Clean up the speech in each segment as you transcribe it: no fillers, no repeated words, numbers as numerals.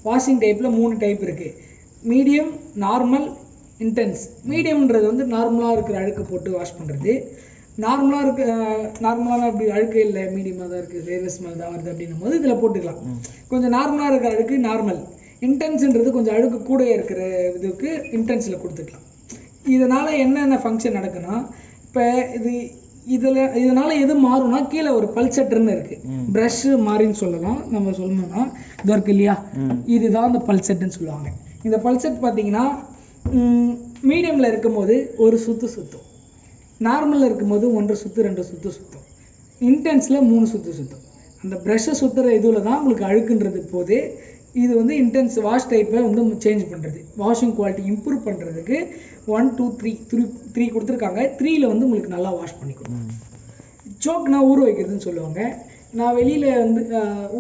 Washing டைப்பில் 3 type இருக்குது. Medium, normal, intense. மீடியம்ன்றது வந்து நார்மலாக இருக்கிற அழுக்கு போட்டு வாஷ் பண்ணுறது. நார்மலான அப்படி அழுக்கு இல்லை, மீடியமாக தான் இருக்குது, வேறு ஸ்மெல் தான் வருது அப்படின்னும் போது இதில் போட்டுக்கலாம். கொஞ்சம் நார்மலாக இருக்கிற அழுக்கு நார்மல். இன்டென்ஸ்ன்றது கொஞ்சம் அழுக்கு கூட இருக்கிற இதுக்கு இன்டென்ஸில் கொடுத்துக்கலாம். இதனால் என்னென்ன ஃபங்க்ஷன் நடக்குன்னா, இப்போ இதனால் எது மாறும்னா கீழே ஒரு பல்செட்டர்னு இருக்குது. ப்ரஷ்ஷு மாறின்னு சொல்லலாம். நம்ம சொல்லணும்னா இது இருக்கு இல்லையா, இதுதான் அந்த பல்செட்டுன்னு சொல்லுவாங்க. இந்த பல்செட் பார்த்தீங்கன்னா மீடியமில் இருக்கும்போது ஒரு சுற்றும், நார்மலில் இருக்கும்போது 1 சுற்று 2 சுற்று சுற்றும், இன்டென்ஸில் 3 சுற்று சுற்றும். அந்த ப்ரஷ்ஷை சுற்றுற இதில் தான் உங்களுக்கு அழுக்குன்றது போது. இது வந்து இன்டென்ஸ் வாஷ் டைப்பை வந்து சேஞ்ச் பண்ணுறது, வாஷிங் குவாலிட்டி இம்ப்ரூவ் பண்ணுறதுக்கு 1 2 3 கொடுத்துருக்காங்க. 3ல் வந்து உங்களுக்கு நல்லா வாஷ் பண்ணி கொடுக்கும். சோக்னா ஊற வைக்கிறதுன்னு சொல்லுவாங்க. நான் வெளியில் வந்து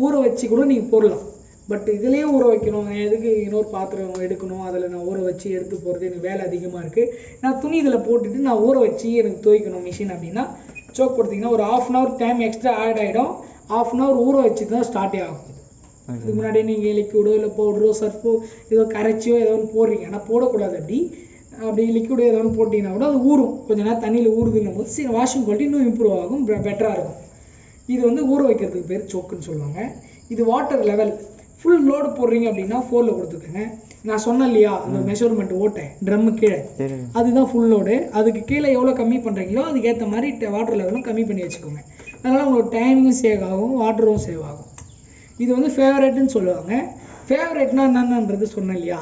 ஊற வச்சு கூட நீங்கள் போடலாம். பட் இதுலேயே ஊற வைக்கணும், எதுக்கு இன்னொரு பாத்திரம் எடுக்கணும், அதில் நான் ஊற வச்சு எடுத்து போகிறது எனக்கு வேலை அதிகமாக இருக்குது. நான் துணி இதில் போட்டுட்டு நான் ஊற வச்சு எனக்கு துவைக்கணும் மிஷின் அப்படின்னா சோக் கொடுத்தீங்கன்னா ஒரு 1/2 hour டைம் எக்ஸ்ட்ரா ஆட் ஆகிடும். 1/2 hour ஊற வச்சு தான் ஸ்டார்ட்டே ஆகும். இதுக்கு முன்னாடி நீங்கள் லிக்விடோ இல்லை பவுடரோ சர்ஃபோ ஏதோ கரைச்சியோ ஏதோ ஒன்று போடுறீங்க, ஆனால் போடக்கூடாது. அப்படி லிக்விடோ ஏதோ ஒன்று போட்டிங்கன்னா கூட அது ஊறும். கொஞ்சம் நேரம் தண்ணியில் ஊறுதுன்னும் போது வாஷிங் குவாலிட்டி இன்னும் இம்ப்ரூவ் ஆகும், பெட்டராக இருக்கும். இது வந்து ஊற வைக்கிறதுக்கு பேர் சோக்குன்னு சொல்லுவாங்க. இது வாட்டர் லெவல். ஃபுல் லோடு போடுறீங்க அப்படின்னா 4ல் கொடுத்துக்கோங்க. நான் சொன்னேன் இல்லையா அந்த மெஷர்மெண்ட் ஓட்டேன் ட்ரம்மு கீழே, அதுதான் ஃபுல் லோடு. அதுக்கு கீழே எவ்வளோ கம்மி பண்ணுறீங்களோ அதுக்கேற்ற மாதிரி வாட்டர் லெவலும் கம்மி பண்ணி வச்சுக்கோங்க. அதனால் உங்களுக்கு டைமிங்கும் சேவ் ஆகும், வாட்டரும் சேவ் ஆகும். இது வந்து ஃபேவரட்னு சொல்லுவாங்க. ஃபேவரட்னா என்னன்றது சொன்னேன் இல்லையா,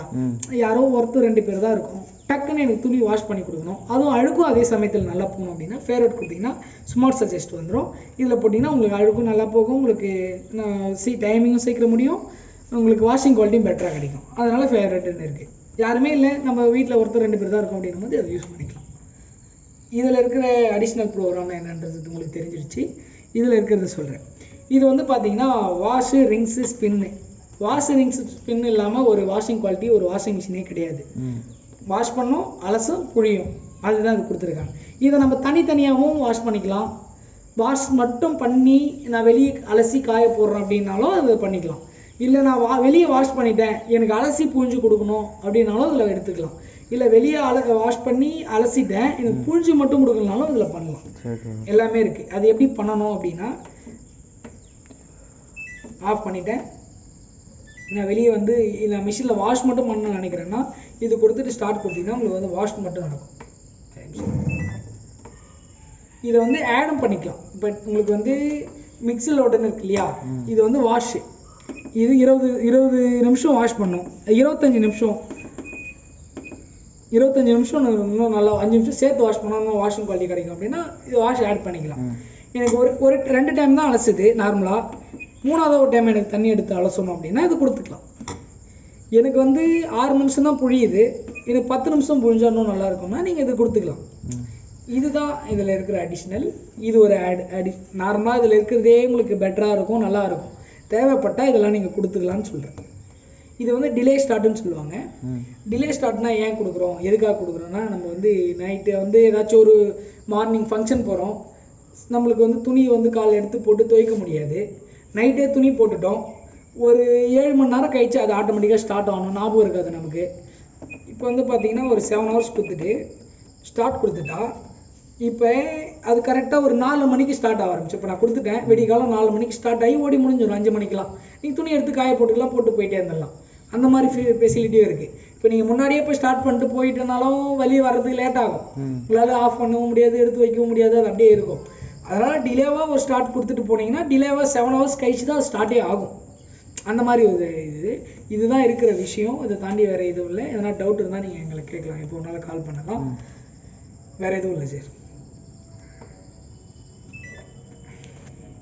யாரோ ஒருத்தர் 2 பேர் தான் இருக்கும், டக்குன்னு எனக்கு துணி வாஷ் பண்ணி கொடுக்கணும், அதுவும் அழுக்கும் அதே சமயத்தில் நல்லா போகணும் அப்படின்னா ஃபேவரட் கொடுத்தீங்கன்னா ஸ்மார்ட் சஜஸ்ட் வந்துடும். இதில் போட்டிங்கன்னா உங்களுக்கு அழுக்கும் நல்லா போகும், உங்களுக்கு டைமிங்கும் சீக்கிரம் முடியும், உங்களுக்கு வாஷிங் குவாலிட்டியும் பெட்டராக கிடைக்கும். அதனால் ஃபேவரட்னு இருக்குது. யாருமே இல்லை, நம்ம வீட்டில் ஒருத்தர் 2 பேர் தான் இருக்கும் அப்படின்னும் போது அதை யூஸ் பண்ணிக்கலாம். இதில் இருக்கிற அடிஷ்னல் ப்ரோக்ராம் என்னன்றது உங்களுக்கு தெரிஞ்சிருச்சு. இதில் இருக்கிறத சொல்கிறேன். இது வந்து பார்த்தீங்கன்னா wash, rings, spin. Wash, rings, spin இல்லாமல் ஒரு வாஷிங் குவாலிட்டி ஒரு வாஷிங் மிஷினே கிடையாது. வாஷ் பண்ணும், அலசும், புழியும், அதுதான் இது கொடுத்துருக்காங்க. இதை நம்ம தனித்தனியாகவும் வாஷ் பண்ணிக்கலாம். வாஷ் மட்டும் பண்ணி நான் வெளியே அலசி காய போடுறேன் அப்படின்னாலும் அது பண்ணிக்கலாம். இல்லை நான் வெளியே வாஷ் பண்ணிட்டேன் எனக்கு அலசி புழிஞ்சு கொடுக்கணும் அப்படின்னாலும் இதில் எடுத்துக்கலாம். இல்லை வெளியே வாஷ் பண்ணி அலசிட்டேன் எனக்கு புழிஞ்சு மட்டும் கொடுக்கலனாலும் இதில் பண்ணலாம். எல்லாமே இருக்குது. அது எப்படி பண்ணணும் அப்படின்னா, ஆஃப் பண்ணிட்டேன், நான் வெளியே வந்து நான் மிஷினில் வாஷ் மட்டும் பண்ணணும்னு நினைக்கிறேன்னா இது கொடுத்துட்டு ஸ்டார்ட் கொடுத்தீங்கன்னா உங்களுக்கு வந்து வாஷ் மட்டும் நடக்கும். இதை வந்து ஆடும் பண்ணிக்கலாம். இப்போ உங்களுக்கு வந்து மிக்ஸில் ஓட்டுன்னு இருக்கு இல்லையா, இது வந்து வாஷு. இது 20 நிமிஷம் வாஷ் பண்ணும், 25 நிமிஷம் இன்னும் நல்லா 5 நிமிஷம் சேர்த்து வாஷ் பண்ணணும் வாஷிங் குவாலிட்டி கிடைக்கும் அப்படின்னா இது வாஷ் ஆட் பண்ணிக்கலாம். எனக்கு ஒரு 2 டைம் தான் அலசுது நார்மலாக, 3வது ஒரு டைம் எனக்கு தண்ணி எடுத்து அலசணும் அப்படின்னா இது கொடுத்துக்கலாம். எனக்கு வந்து 6 நிமிஷம் தான் புழியுது, எனக்கு 10 நிமிஷம் புழிஞ்சா இன்னும் நல்லா இருக்கும்னா நீங்கள் இது கொடுத்துக்கலாம். இதுதான் இதில் இருக்கிற அடிஷ்னல். இது ஒரு நார்மலாக இதில் இருக்கிறதே உங்களுக்கு பெட்டராக இருக்கும், நல்லா இருக்கும். தேவைப்பட்டால் இதெல்லாம் நீங்கள் கொடுத்துக்கலான்னு சொல்கிறேன். இது வந்து டிலே ஸ்டார்ட்னு சொல்லுவாங்க. டிலே ஸ்டார்ட்னா ஏன் கொடுக்குறோம், எதுக்காக கொடுக்குறோன்னா, நம்ம வந்து நைட்டு வந்து ஏதாச்சும் ஒரு மார்னிங் ஃபங்க்ஷன் போகிறோம், நம்மளுக்கு வந்து துணி வந்து காலைல எடுத்து போட்டு துவைக்க முடியாது, நைட்டே துணி போட்டுட்டோம், ஒரு 7 மணி நேரம் கழிச்சு அது ஆட்டோமேட்டிக்காக ஸ்டார்ட் ஆகணும், ஞாபகம் இருக்காது நமக்கு. இப்போ வந்து பார்த்திங்கன்னா ஒரு 7 hours கொடுத்துட்டு ஸ்டார்ட் கொடுத்துட்டா இப்போ அது கரெக்டாக ஒரு 4 மணிக்கு ஸ்டார்ட் ஆக ஆரம்பிச்சு. இப்போ நான் கொடுத்துட்டேன், விடிகாலம் 4 மணிக்கு ஸ்டார்ட் ஆகி ஓடி முடிஞ்சிடும் 5 மணிக்கெலாம். நீங்கள் துணி எடுத்து காய போட்டுக்கலாம், போட்டு போயிட்டே இருந்துடலாம். அந்த மாதிரி ஃபெசிலிட்டியும் இருக்குது. இப்போ நீங்கள் முன்னாடியே போய் ஸ்டார்ட் பண்ணிட்டு போயிட்டனாலும் வெளியே வர்றதுக்கு லேட் ஆகும், உங்களால் ஆஃப் பண்ணவும் முடியாது, எடுத்து வைக்கவும் முடியாது, அது அப்படியே இருக்கும். அதனால் டிலேவாக ஒரு ஸ்டார்ட் கொடுத்துட்டு போனீங்கன்னா டிலேவாக 7 hours கழிச்சு தான் ஸ்டார்ட்டே ஆகும். அந்த மாதிரி ஒரு இதுதான் இருக்கிற விஷயம். இதை தாண்டி வேறு எதுவும் இல்லை. எதனா டவுட் இருந்தால் நீங்கள் எங்களை கேட்கலாம், இப்போ உன்னால் கால் பண்ணலாம். வேறு எதுவும் இல்லை சார்.